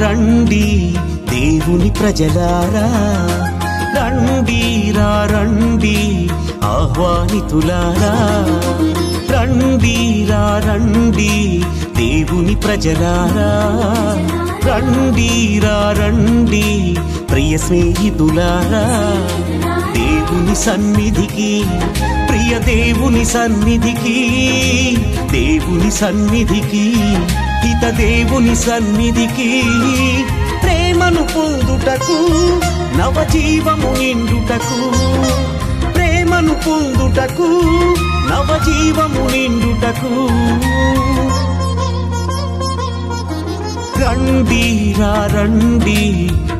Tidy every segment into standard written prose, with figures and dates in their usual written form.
రండి దేవుని ప్రజలారా, రండి రండి ఆహ్వానితులారా, రండి రండి దేవుని ప్రజలారా, రండి రండి ప్రియ స్నేహితులారా, దేవుని సన్నిధికి, ప్రియ దేవుని సన్నిధికి, దేవుని సన్నిధికి, హిత దేవుని సన్నిధికి, ప్రేమను పొందుటకు, నవజీవము నిండుటకు, ప్రేమను పొందుటకు, నవజీవము నిండుటకు, రండి రండి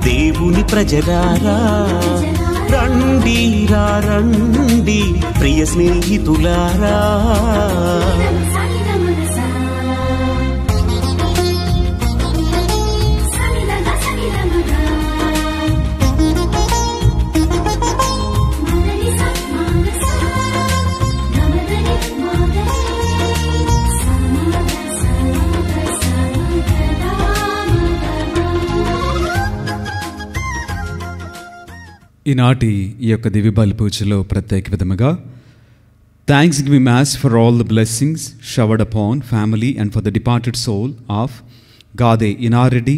దేవుని ప్రజలారా, రండి రండి ప్రియ స్నేహితులారా. ఈనాటి ఈ యొక్క దివ్య బలి పూజలో ప్రత్యేక విధముగా thanksgiving mass for all the blessings showered upon family and for the departed soul of Gade Inareddy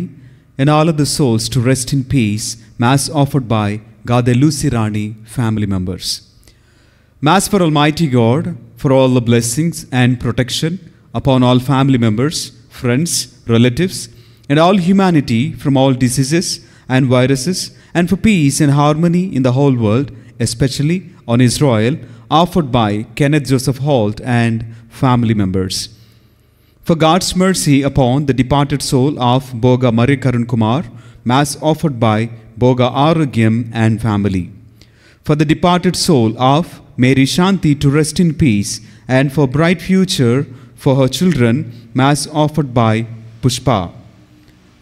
and all of the souls to rest in peace, mass offered by Gade Lucy Rani family members. Mass for Almighty God, for all the blessings and protection upon all family members, friends, relatives, and all humanity from all diseases and viruses, and for peace and harmony in the whole world, especially on Israel, offered by Kenneth Joseph Holt and family members. For God's mercy upon the departed soul of Boga Marie Karun Kumar, mass offered by Boga Arogyam and family. For the departed soul of Mary Shanti to rest in peace, and for bright future for her children, mass offered by Pushpa.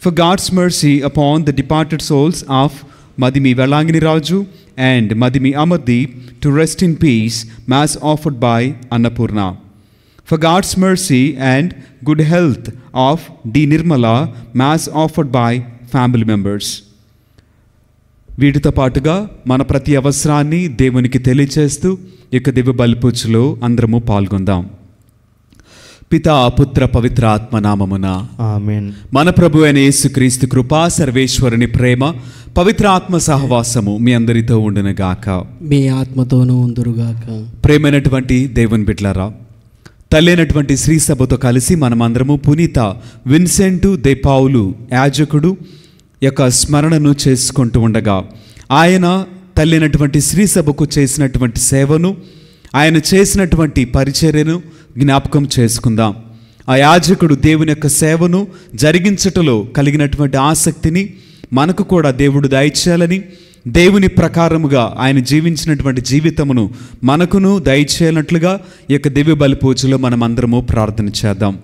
For God's mercy upon the departed souls of Madhimi Velangini Raju and Madhimi Amardeep to rest in peace, mass offered by Annapurna. For God's mercy and good health of D. Nirmala, mass offered by family members. వీటితో పాటుగా మన ప్రతి అవసరాన్ని దేవునికి తెలియచేస్తూ ఈ యొక్క దివ్య బలి పూజలో అందరము పాల్గొందాం. పితా పుత్ర పవిత్ర ఆత్మ నామమున ఆమేన్. మన ప్రభు అయిన యేసుక్రీస్తు కృప, సర్వేశ్వరుని ప్రేమ, పవిత్ర ఆత్మ సహవాసము మీ అందరితో ఉండునుగాక. మీ ఆత్మతోనూ ఉందురుగాక. ప్రేమైనటువంటి దేవుని బిడ్డలారా, తల్లైనటువంటి శ్రీ సభతో కలిసి మనమందరము పునీత విన్సెంటు దే పౌలు యాజకుడు యొక్క స్మరణను చేసుకుంటూ ఉండగా, ఆయన తల్లైనటువంటి శ్రీ సభకు చేసినటువంటి సేవను, ఆయన చేసినటువంటి పరిచర్యను జ్ఞాపకం చేసుకుందాం. ఆ యాజకుడు దేవుని యొక్క సేవను జరిగించటంలో కలిగినటువంటి ఆసక్తిని మనకు కూడా దేవుడు దయచేయాలని, దేవుని ప్రకారముగా ఆయన జీవించినటువంటి జీవితమును మనకును దయచేయాలన్నట్లుగా ఈ యొక్క దివ్య బలి పూజలో మనం అందరము ప్రార్థన చేద్దాం.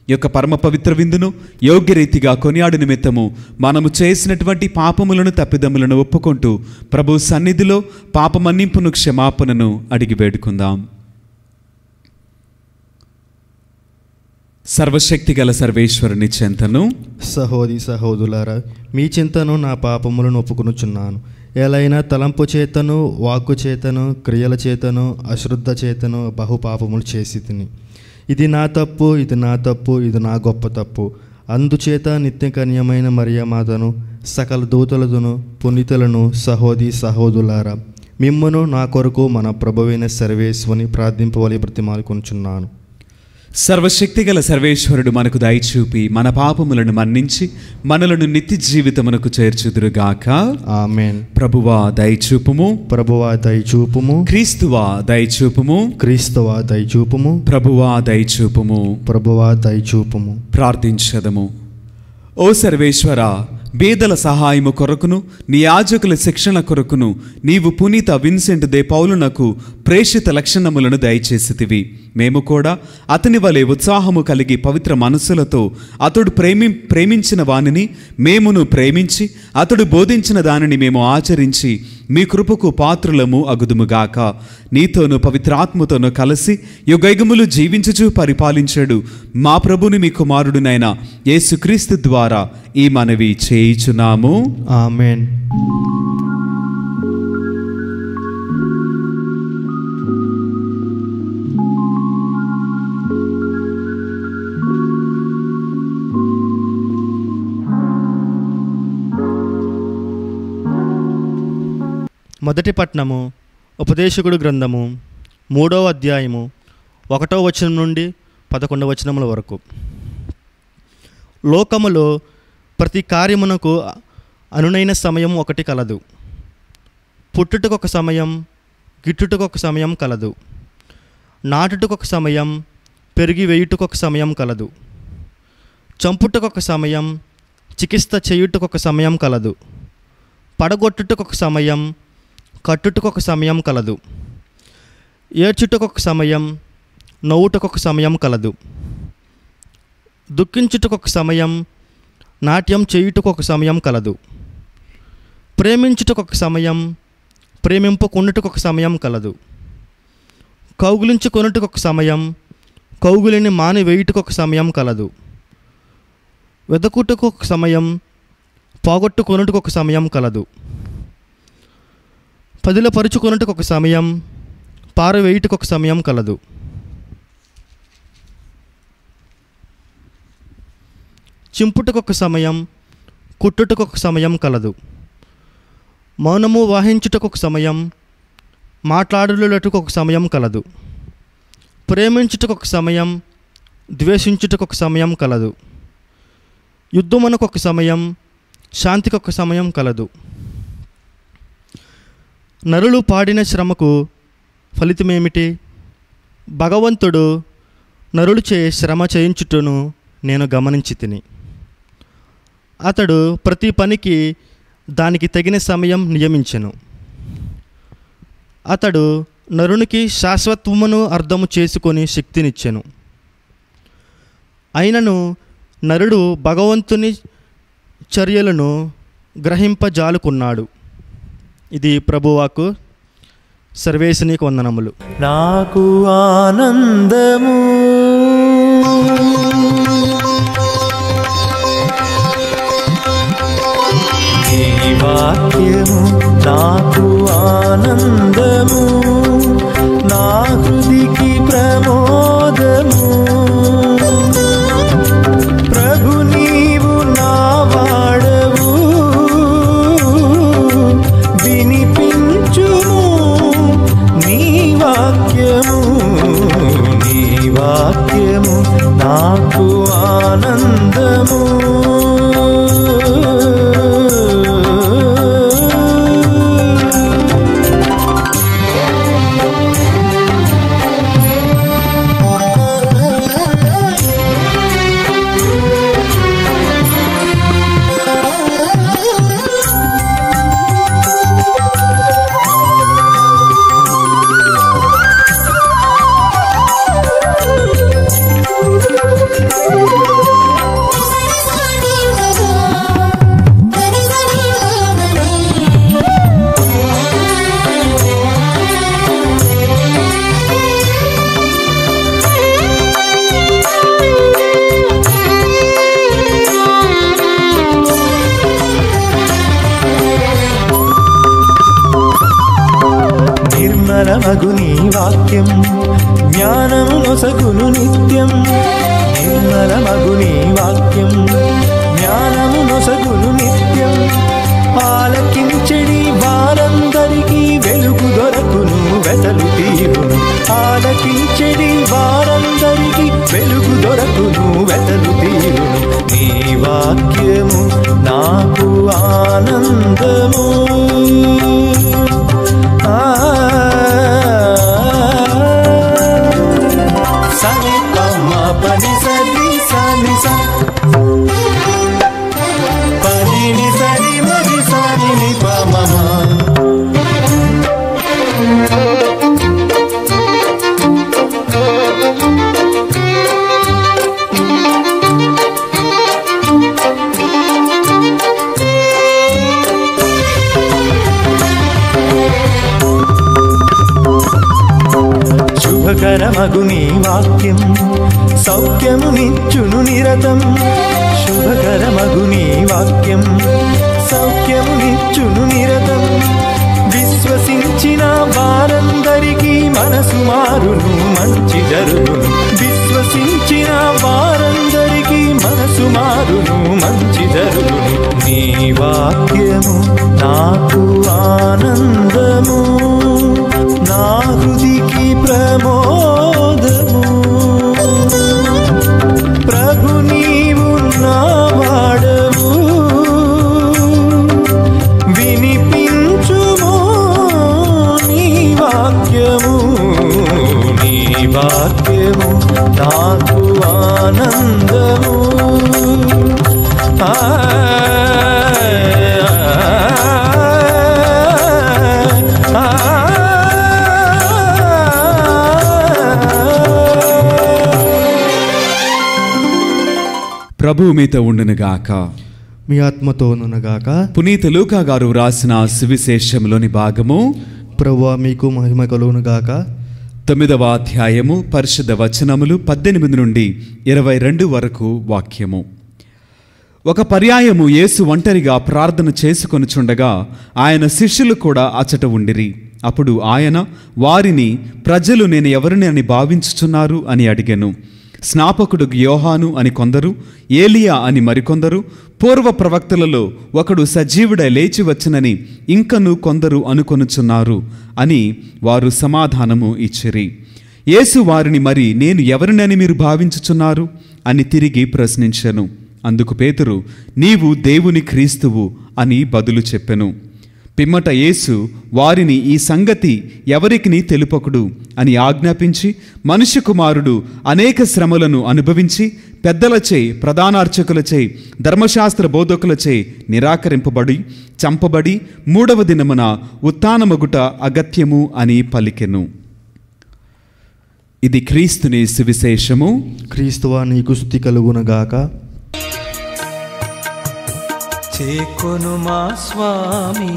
ఈ యొక్క పరమ పవిత్ర విందును యోగ్య రీతిగా కొనియాడు నిమిత్తము మనము చేసినటువంటి పాపములను, తప్పిదములను ఒప్పుకుంటూ ప్రభు సన్నిధిలో పాపమన్నింపును, క్షమాపణను అడిగి వేడుకుందాం. సర్వశక్తి గల సర్వేశ్వరుని చింతను, సహోదరి సహోదరులారా, మీ చింతను నా పాపములను ఒప్పుకొనుచున్నాను. ఎలైనా తలంపు చేతను, వాక్కు చేతను, క్రియల చేతను, అశ్రద్ధ చేతను బహు పాపములు చేసి తిని. ఇది నా తప్పు, ఇది నా తప్పు, ఇది నా గొప్ప తప్పు. అందుచేత నిత్య కన్యమైన మరియమాతను, సకల దూతలదును, పునీతులను, సహోదరి సహోదరులారా, మిమ్మును నా కొరకు మన ప్రభువైన సర్వేశ్వరుని ప్రార్థింపవలె బ్రతిమాలుకొనుచున్నాను. సర్వశక్తిగల సర్వేశ్వరుడు మనకు దయచూపి మన పాపములను మన్నించి మనలను నిత్య జీవితమునకు చేర్చుదురుగాక. ఆమేన్. ప్రభువా దయచూపుము. ప్రభువా దయచూపుము. క్రీస్తువా దయచూపుము. క్రీస్తువా దయచూపుము. ప్రభువా దయచూపుము. ప్రభువా దయచూపుము. ప్రార్థించదము. ఓ సర్వేశ్వర, బేదల సహాయము కొరకును నీ యాజకుల శిక్షణ కొరకును నీవు పునీత విన్సెంట్ దే పౌలునకు ప్రేషిత లక్షణములను దయచేసితివి. మేము కూడా అతని వలె ఉత్సాహము కలిగి పవిత్ర మనస్సులతో అతడు ప్రేమించిన వానిని మేమును ప్రేమించి అతడు బోధించిన దానిని మేము ఆచరించి మీ కృపకు పాత్రులము అగుదుముగాక. నీతోనూ పవిత్రాత్మతోనూ కలిసి యుగయుగములు జీవించుచు పరిపాలించాడు మా ప్రభుని మీ కుమారుడునైన యేసుక్రీస్తు ద్వారా ఈ మనవి చేయుచున్నాము. ఆమేన్. మొదటి పట్నము ఉపదేశకుడు గ్రంథము 3వ అధ్యాయము 1వ వచనం నుండి 11వ వచనముల వరకు. లోకములో ప్రతి కార్యమునకు అనునైన సమయం ఒకటి కలదు. పుట్టుటకొక సమయం, గిట్టుటకొక సమయం కలదు. నాటుటకొక సమయం, పెరిగి వేయుటకొక సమయం కలదు. చంపుటకొక సమయం, చికిత్స చేయుటకొక సమయం కలదు. పడగొట్టుటకొక సమయం, కట్టుటకొక సమయం కలదు. ఏడ్చుటకొక సమయం, నవ్వుటకొక సమయం కలదు. దుఃఖించుటకొక సమయం, నాట్యం చేయుటకొక సమయం కలదు. ప్రేమించుటకొక సమయం, ప్రేమింపకొనుటకొక సమయం కలదు. కౌగులించుకొనుటకొక సమయం, కౌగులిని మానివేయుటకొక సమయం కలదు. వెదకుటకొక సమయం, పోగొట్టుకొనుటకొక సమయం కలదు. పదిలపరుచుకొనుటకొక సమయం, పారవేయుటకొక సమయం కలదు. చింపుటకొక సమయం, కుట్టుటకొక సమయం కలదు. మౌనము వాహించుటకొక సమయం, మాట్లాడుటకొక సమయం కలదు. ప్రేమించుటకొక సమయం, ద్వేషించుటకొక సమయం కలదు. యుద్ధమునకొక సమయం, శాంతికొక సమయం కలదు. నరులు పాడిన శ్రమకు ఫలితమేమిటి? భగవంతుడు నరులుచే శ్రమ చేయించుటను నేను గమనించి తిని. అతడు ప్రతి పనికి దానికి తగిన సమయం నియమించెను. అతడు నరునికి శాశ్వతమును అర్థము చేసుకొని శక్తినిచ్చెను. అయినను నరుడు భగవంతుని చర్యలను గ్రహింపజాలుకున్నాడు. ఇది ప్రభువాకు. సర్వేశనికి వందనములు. నాకు ఆనందము నీ వాక్యము, నాకు ఆనందము, నా హృదికి ప్రమోదము. ప్రభు నీవు నా వాడవు, వినిపించుము నీ వాక్యము. నీ వాక్యము నాకు ఆనందము. నిర్మలమగు నీ వాక్యం జ్ఞానము నొసగును నిత్యం. నిర్మలమగు నీ వాక్యం జ్ఞానము నొసగును నిత్యం. ఆలకించెడి వారందరికీ వెలుగు దొరకును, వెతలు తీరును. ఆలకించెడి వారందరికీ వెలుగు దొరకును వెతలు తీరును. నీ వాక్యము నాకు ఆనందము. సని పమ్మ పని సరి సని స పని సరి మరి సని ని పమ. శుభకరమగు నీ వాక్యం సౌఖ్యము నిచ్చును నిరతం. శుభకరమగు నీ వాక్యం సౌఖ్యము నిచ్చును నిరతం. విశ్వసించిన వారందరికీ మనసు మారును, మంచి జరుగును. విశ్వసించిన వారందరికీ మనసు మారును, మంచి జరుగును. నీ వాక్యము నాకు ఆనందము, నా హృదికి ప్రమోదము. ప్రభు నీవు నా వాడవు, వినిపించుము నీ వాక్యము. నీ వాక్యము నాకు ఆనందము. ప్రభువు మీతో ఉండునుగాక. మీ ఆత్మతోనుగాక. పునీత లూకా గారు వ్రాసిన సువిశేషంలోని భాగము. ప్రభువా మీకు మహిమ కలుగునుగాక. 9వ అధ్యాయము పరిశుద్ధ వచనములు 18 నుండి 22 వరకు వాక్యము. ఒక పర్యాయము యేసు ఒంటరిగా ప్రార్థన చేసుకొనుచుండగా ఆయన శిష్యులు కూడా అచట ఉండిరి. అప్పుడు ఆయన వారిని, ప్రజలు నేను ఎవరిని అని భావించుచున్నారు అని అడిగెను. స్నాపకుడు యోహాను అని కొందరు, ఏలియా అని మరికొందరు, పూర్వ ప్రవక్తలలో ఒకడు సజీవుడై లేచి వచ్చనని ఇంకను కొందరు అనుకొనుచున్నారు అని వారు సమాధానము ఇచ్చిరి. యేసు వారిని, మరి నేను ఎవరినని మీరు భావించుచున్నారు అని తిరిగి ప్రశ్నించెను. అందుకు పేతురు, నీవు దేవుని క్రీస్తువు అని బదులు చెప్పెను. పిమ్మట యేసు వారిని, ఈ సంగతి ఎవరికిని తెలుపకుడు అని ఆజ్ఞాపించి, మనుష్య కుమారుడు అనేక శ్రమలను అనుభవించి పెద్దలచే, ప్రధానార్చకులచే, ధర్మశాస్త్ర బోధకులచే నిరాకరింపబడి చంపబడి 3వ దినమున ఉత్థానమగుట అగత్యము అని పలికెను. ఇది క్రీస్తుని సువిశేషము. క్రీస్తువా నీకు స్తుతి కలుగునుగాక. చేకొను మా స్వామి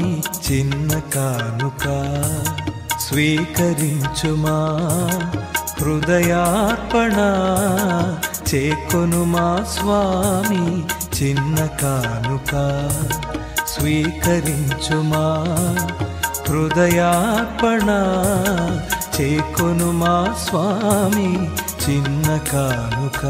చిన్న కానుక, స్వీకరించుమా హృదయార్పణ. చేకొను మా స్వామి చిన్న కానుక, స్వీకరించుమా హృదయార్పణ. చేకొను మా స్వామి చిన్న కానుక.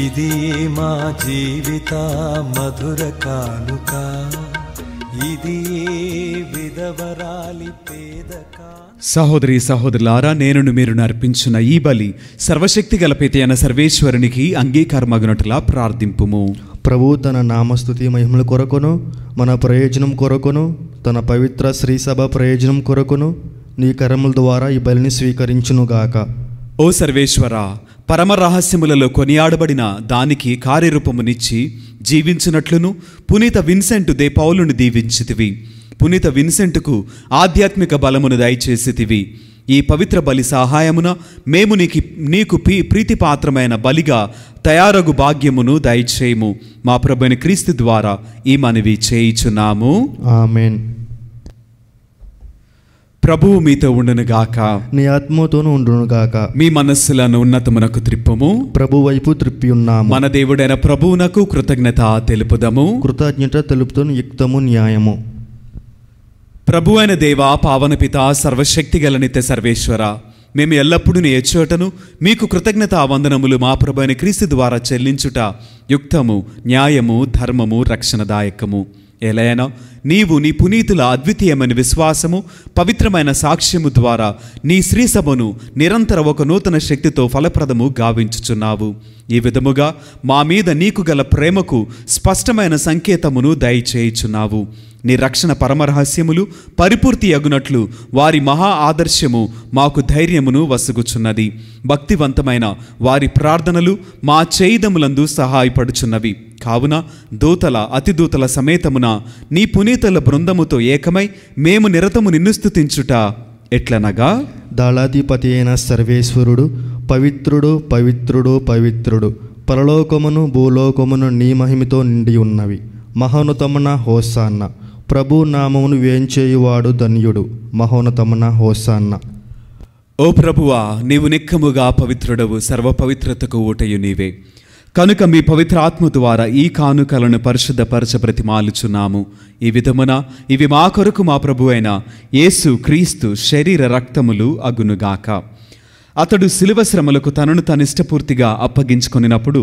ఇది మా జీవిత మధుర కానుక, ఇది విధవరాలి పేదక. సహోదరి సహోదరులారా, నేను మీరు అర్పించిన ఈ బలి సర్వశక్తి గల పితైన సర్వేశ్వరునికి అంగీకారమగునట్లా ప్రార్థింపుము. ప్రభు తన నామస్తుతి మహిమల కొరకును, మన ప్రయోజనం కొరకును, తన పవిత్ర శ్రీసభ ప్రయోజనం కొరకును నీ కరముల ద్వారా ఈ బలిని స్వీకరించునుగాక. ఓ సర్వేశ్వర, పరమ రహస్యములలో కొనియాడబడిన దానికి కార్యరూపమునిచ్చి జీవించినట్లును పునీత విన్సెంట్ దే పౌలును దీవించితివి. పునీత విన్సెంట్కు ఆధ్యాత్మిక బలమును దయచేసితివి. ఈ పవిత్ర బలి సహాయమున మేము నీకు ప్రీతిపాత్రమైన బలిగా తయారగు భాగ్యమును దయచేయము. మా ప్రభువైన క్రీస్తు ద్వారా ఈ మనవి చేయుచున్నాము. ఆమేన్. ప్రభువు మీతో ఉండునుగాక. నీ ఆత్మతోనూ ఉండునుగాక. మీ మనస్సులను ఉన్నతమునకు త్రిప్పుము. ప్రభు వైపు త్రిప్పి ఉన్నాము. మన దేవుడైన ప్రభువునకు కృతజ్ఞత తెలుపుదము. కృతజ్ఞత తెలుపుతూ యుక్తము న్యాయము. ప్రభు అయిన దేవ, పావన పిత, సర్వశక్తిగల నిత్య సర్వేశ్వర, మేము ఎల్లప్పుడూ నీ ఎచ్చోటను మీకు కృతజ్ఞతా వందనములు మా ప్రభు అయిన క్రీస్తు ద్వారా చెల్లించుట యుక్తము, న్యాయము, ధర్మము, రక్షణదాయకము. ఎలయనా నీవు నీ పునీతుల అద్వితీయమైన విశ్వాసము, పవిత్రమైన సాక్ష్యము ద్వారా నీ శ్రీసభను నిరంతర ఒక నూతన శక్తితో ఫలప్రదము గావించుచున్నావు. ఈ విధముగా మా మీద నీకు గల ప్రేమకు స్పష్టమైన సంకేతమును దయచేయుచున్నావు. నీ రక్షణ పరమరహస్యములు పరిపూర్తి అగునట్లు వారి మహా ఆదర్శము మాకు ధైర్యమును వసుగుచున్నది. భక్తివంతమైన వారి ప్రార్థనలు మా చేయిదములందు సహాయపడుచున్నవి. కావున దూతల అతిదూతల సమేతమున నీ పునీతుల బృందముతో ఏకమై మేము నిరతము నిన్ను స్తుతించుట ఎట్లనగా, దళాధిపతి అయిన సర్వేశ్వరుడు పవిత్రుడు, పవిత్రుడు, పవిత్రుడు, పరలోకమును భూలోకమును నీ మహిమతో నిండి ఉన్నవి. మహోన్నతమున హోసాన్న. ప్రభు నామమును వేంచేయువాడు ధన్యుడు. మహోన్నతమున హోసాన్న. ఓ ప్రభువా, నీవు నిక్కముగా పవిత్రుడవు, సర్వపవిత్రతకు ఊటయు నీవే. కనుక మీ పవిత్ర ఆత్మ ద్వారా ఈ కానుకలను పరిశుద్ధపరచ బ్రతిమాలుచున్నాము. ఈ విధమున ఇవి మా కొరకు మా ప్రభు అయిన యేసు క్రీస్తు శరీర రక్తములు అగునుగాక. అతడు శిలువ శ్రమలకు తనను తాను ఇష్టపూర్తిగా అప్పగించుకొనినప్పుడు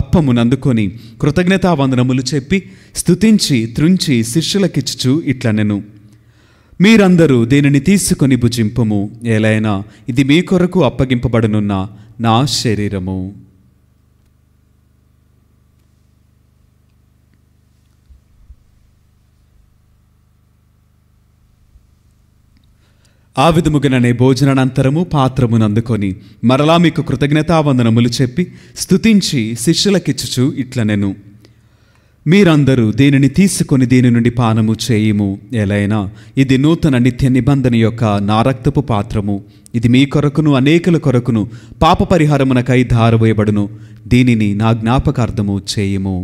అప్పమునందుకొని కృతజ్ఞతావందనములు చెప్పి స్తుతించి త్రుంచి శిష్యులకిచ్చుచు ఇట్లనెను, మీరందరూ దీనిని తీసుకొని భుజింపుము. ఏలైనా ఇది మీ కొరకు అప్పగింపబడనున్న నా శరీరము. ఆ విధముగానే భోజనానంతరము పాత్రమునందుకొని మరలా మీకు కృతజ్ఞతావందనములు చెప్పి స్తుతించి శిష్యులకిచ్చుచు ఇట్లనెను, మీరందరూ దీనిని తీసుకొని దీని నుండి పానము చేయుము. ఎలైనా ఇది నూతన నిత్య నిబంధన యొక్క నా రక్తపు పాత్రము. ఇది మీ కొరకును అనేకుల కొరకును పాప పరిహారమునకై ధారవేయబడును. దీనిని నా జ్ఞాపకార్థము చేయుము.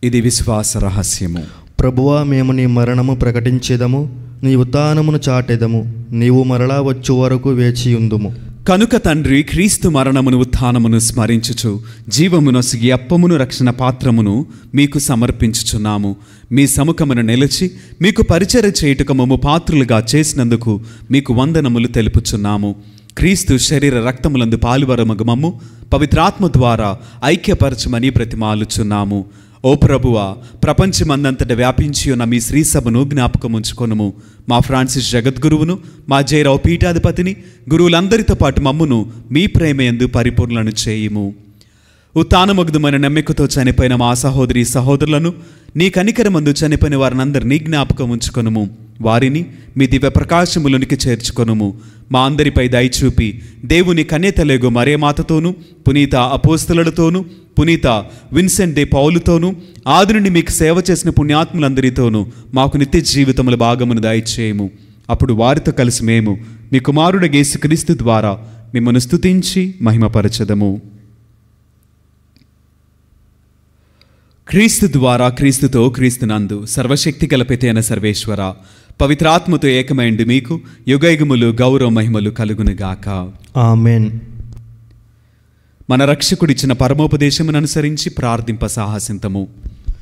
ఇది విశ్వాస రహస్యము. ప్రభువా, మేము నీ మరణము ప్రకటించేదము, నీ ఉత్థానమును చాటెదము. నీవు మరలా వచ్చు వరకు వేచియుందుము. కనుక తండ్రి, క్రీస్తు మరణమును ఉత్థానమును స్మరించుచు జీవమునొసిగి అప్పమును రక్షణ పాత్రమును మీకు సమర్పించుచున్నాము. మీ సముఖమును నిలిచి మీకు పరిచర్య చేయుటకు మమ్ము పాత్రులుగా చేసినందుకు మీకు వందనములు తెలుపుచున్నాము. క్రీస్తు శరీర రక్తములందు పాలువరమగు మమ్ము పవిత్రాత్మ ద్వారా ఐక్యపరచమని బ్రతిమాలుచున్నాము. ఓ ప్రభువా, ప్రపంచమందంతట వ్యాపించి ఉన్న మీ శ్రీసభను జ్ఞాపకముంచుకొనుము. మా ఫ్రాన్సిస్ జగద్గురువును, మా జయరావు పీఠాధిపతిని, గురువులందరితో పాటు మమ్మును మీ ప్రేమయందు పరిపూర్ణను చేయుము. ఉత్థానమగ్ధమైన నమ్మికతో చనిపోయిన మా సహోదరి సహోదరులను, నీ కనికరమందు చనిపోయిన వారినందరినీ జ్ఞాపకం ఉంచుకొనుము. వారిని మీ దివ్య ప్రకాశములోనికి చేర్చుకొనుము. మా అందరిపై దయచూపి దేవుని కన్యతలేగు మరియమాతతోనూ, పునీత అపోస్తలులతోనూ, పునీత విన్సెంట్ డే పౌలుతోనూ, ఆది నుండి మీకు సేవ చేసిన పుణ్యాత్ములందరితోనూ మాకు నిత్య జీవితముల భాగమును దయచేయము. అప్పుడు వారితో కలిసి మేము మీ కుమారుడు యేసుక్రీస్తు ద్వారా మిమ్మల్ని స్తుతించి మహిమపరచదము. క్రీస్తు ద్వారా, క్రీస్తుతో, క్రీస్తునందు సర్వశక్తి గల పితైన సర్వేశ్వర, పవిత్రాత్మతో ఏకమైండు మీకు యుగయుగములు గౌరవ మహిమలు కలుగునుగాక. ఆమేన్. మన రక్షకుడిచ్చిన పరమోపదేశమును అనుసరించి ప్రార్థింప సాహసింతము.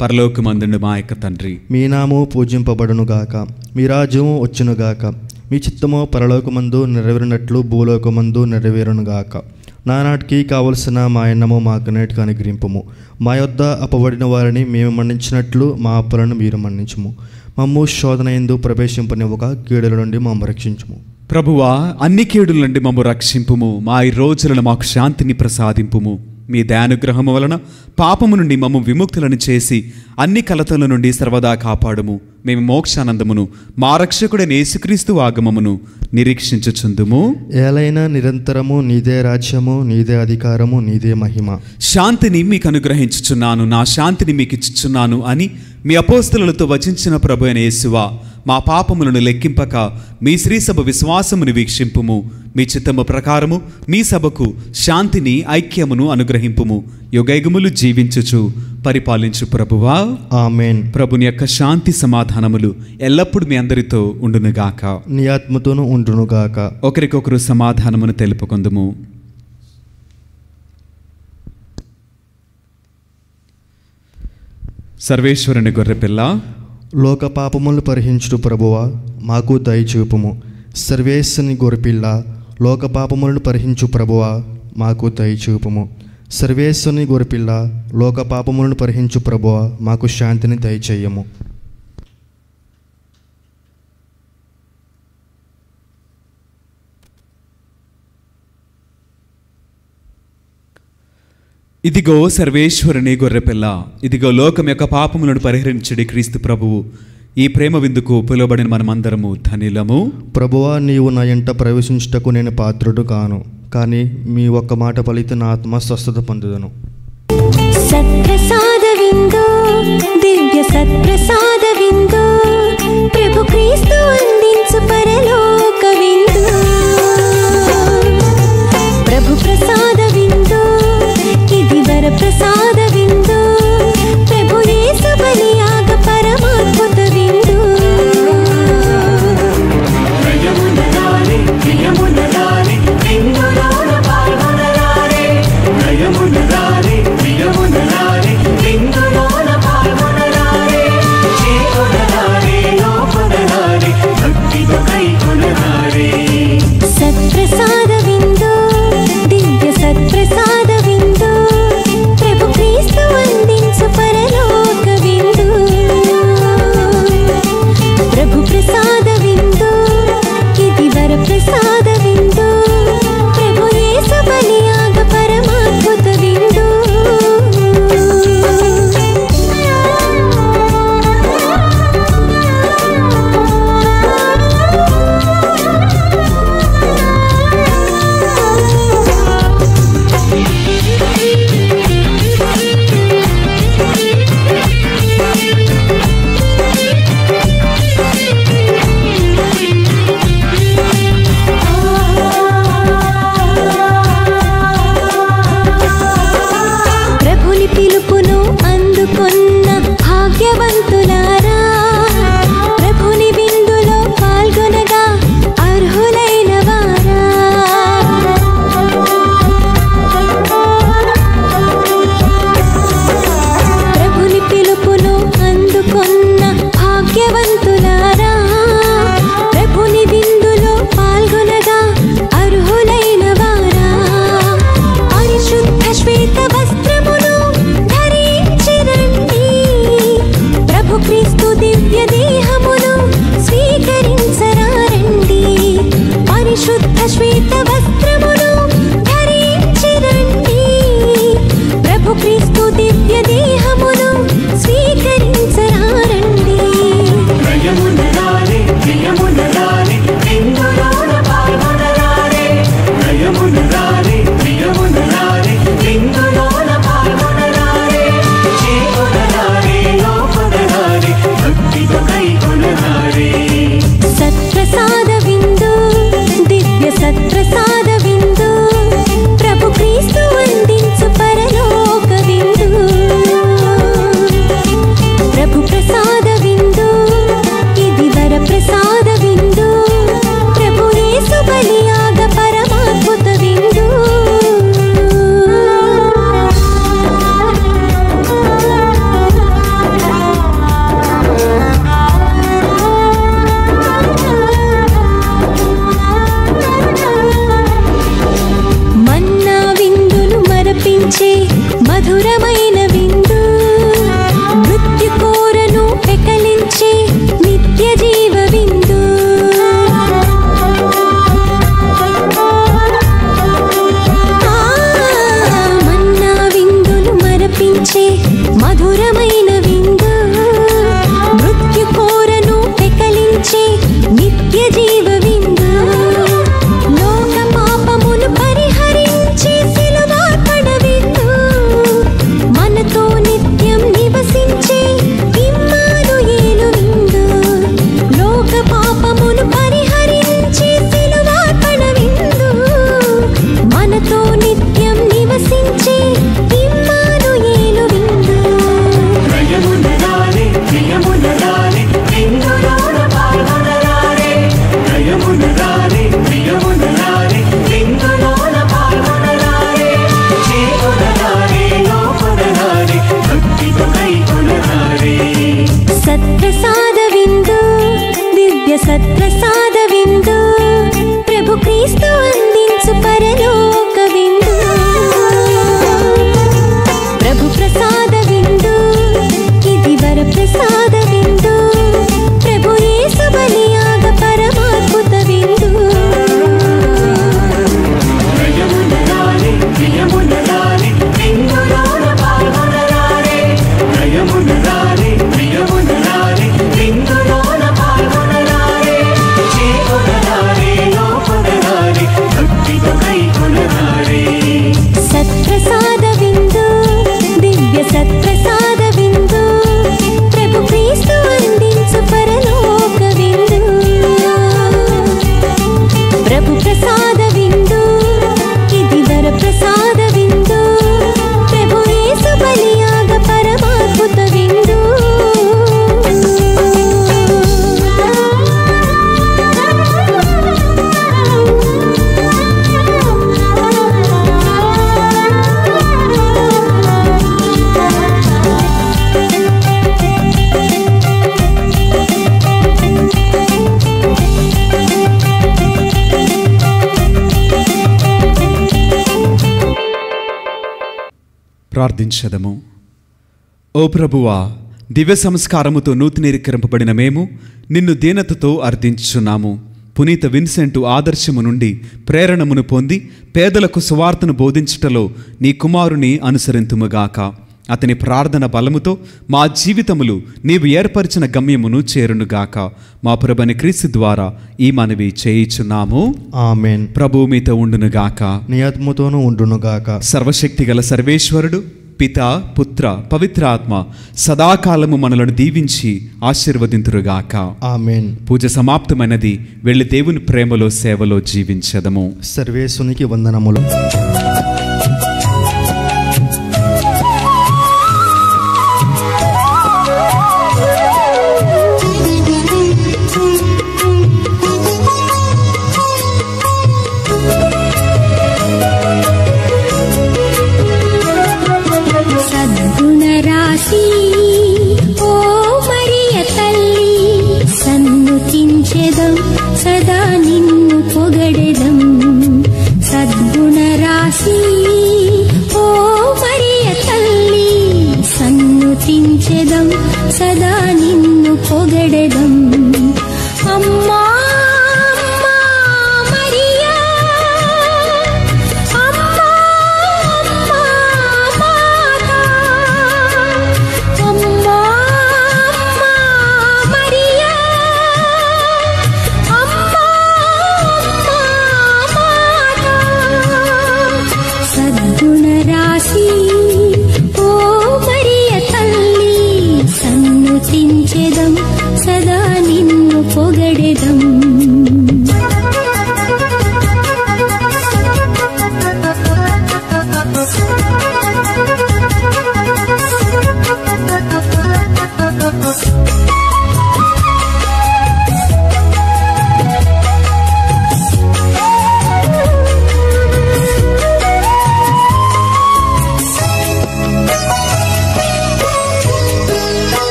పరలోకమందుండు మా యొక్క తండ్రి, మీ నామము పూజింపబడునుగాక. మీ రాజ్యము వచ్చునుగాక. మీ చిత్తము పరలోకమందు నెరవేరినట్లు భూలోకమందు నెరవేరునుగాక. నానాటికి కావలసిన మా అన్నము మాకు నేటికి అనుగ్రహింపుము. మా యొద్ద అపబడిన వారిని మేము మన్నించినట్లు మా అప్పులను మీరు మన్నించుము. మమ్ము శోధన యందు ప్రవేశింపనివ్వక కీడుల నుండి మమ్ము రక్షించుము. ప్రభువా, అన్ని కీడుల నుండి మమ్ము రక్షింపుము. మా ఈ రోజులను మాకు శాంతిని ప్రసాదింపుము. మీ దయానుగ్రహము వలన పాపము నుండి మమ్ము విముక్తులను చేసి అన్ని కలతల నుండి సర్వదా కాపాడుము. మేము మోక్షానందమును మా రక్షకుడైన యేసుక్రీస్తు ఆగమమును నిరీక్షించుచుందుము. ఏలైనా నిరంతరము నీదే రాజ్యము, నీదే అధికారము, నీదే మహిమ. శాంతిని మీకు అనుగ్రహించుచున్నాను, నా శాంతిని మీకు ఇచ్చుచున్నాను అని మీ అపోస్తలులతో వచించిన ప్రభు అయిన యేసువా, మా పాపములను లెక్కింపక మీ శ్రీసభ విశ్వాసమును వీక్షింపుము. మీ చిత్తము ప్రకారము మీ సభకు శాంతిని ఐక్యమును అనుగ్రహింపుము. యుగయుగములు జీవించుచు పరిపాలించు ప్రభువా ఆమేన్. ప్రభుని యొక్క శాంతి సమాధానములు ఎల్లప్పుడూ మీ అందరితో ఉండునుగాక. నీ ఆత్మతోనూ ఉండునుగాక. ఒకరికొకరు సమాధానమును తెలుపుకొందుము. సర్వేశ్వరుని గొర్రెపిల్ల, లోక పాపములు పరిహరించుట ప్రభువా మాకు దయచూపుము. సర్వేశ్వరుని గొర్రెపిల్ల, లోక పాపములను పరిహరించు ప్రభువా మాకు దయచూపుము. సర్వేశ్వరుని గొర్రెపిల్ల, లోక పాపములను పరిహరించు ప్రభువా మాకు శాంతిని దయచేయము. ఇదిగో సర్వేశ్వరుని గొర్రెపిల్ల, ఇదిగో లోకం యొక్క పాపములను పరిహరించడి క్రీస్తు ప్రభువు. ఈ ప్రేమ విందుకు పిలువబడిన మనమందరము ధన్యులము. ప్రభువా, నీవు నా ఎంట ప్రవేశించుటకు నేను పాత్రుడు కాను, కానీ మీ ఒక్క మాట పలికితే నా ఆత్మ స్వస్థత పొందుదను. సత్ప్రసాద విందు, దివ్య సత్ప్రసాద విందు, ప్రభు క్రీస్తు అందించు పరలోక విందు. ప్రభు ప్రసాద విందు, ఇది వర ప్రసాద విందు, ప్రభు యేసు బలియాగ పరమాద్భుత విందు. నయమునరారే ప్రియమునరారే విందులోన పాల్గొనరారే. నయమునరారే ప్రియమునరారే విందులోన పాల్గొనరారే. సత్ప్రసాదవిందు దివ్య సత్ప్రసాదవిందు ప్రభు క్రీస్తు అందించు పరలోక విందు ప్రభు ప్రసాదవిందు ఇది వరప్రసాద విందు ప్రభు యేసు బలియాగ పరమాద్భుత విందు ప్రియమునరారే ప్రియమునరారే విందులోన పాల్గొనరారే ప్రియమునరారే ప్రియమునరారే విందులోన పాల్గొనరారే చేకొనరారే లోకొనరారే భక్తితో కైకొనరారే సత్ప్రసాద విందు దివ్య సత్ప్రసాద విందు ప్రభు క్రీస్తు అందించు పరలోక విందు ప్రభు ప్రసాద విందు ఇది వరప్రసాద విందు ప్రభు యేసు బలియాగ పరమాద్భుత విందు ప్రార్థించదము. ఓ ప్రభువా, దివ్య సంస్కారముతో నూతనీకరింపబడిన మేము నిన్ను దీనతతో అర్థించుచున్నాము. పునీత విన్సెంటు ఆదర్శము నుండి ప్రేరణమును పొంది పేదలకు సువార్తను బోధించుటలో నీ కుమారుని అనుసరింతుముగాక. అతని ప్రార్థన బలముతో మా జీవితములు నీవు ఏర్పరిచిన గమ్యమును చేరునుగాక. మా ప్రభుని క్రీస్తు ద్వారా ఈ మనవి చేయుచున్నాము. ఆమేన్. ప్రభు మీతో ఉండునుగాక. నీ ఆత్మతోనూ ఉండునుగాక. సర్వశక్తిగల సర్వేశ్వరుడు పిత పుత్ర పవిత్రాత్మ సదాకాలము మనలను దీవించి ఆశీర్వదింతురుగాక. ఆమేన్. పూజ సమాప్తమైనది. వెళ్ళి దేవుని ప్రేమలో సేవలో జీవించదము. సర్వేశునికి వందనములు. సద్గుణరాశి ఓ మరియ తల్లి సన్నుతించెదం సదా నిన్ను పొగడెదం. సద్గుణరాశి ఓ మరియ తల్లి సన్నుతించెదం సదా నిన్ను పొగడెదం. అమ్మా సద్గుణరాశి ఓ మరియ తల్లి సన్నుతించెదం సదా నిన్ను పొగడెదం.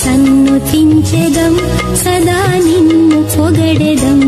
సన్నుతించెదం సదా నిన్ను పొగడెదం.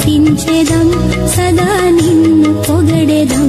స్తుతించెదం సదా నిన్ను పొగడెదం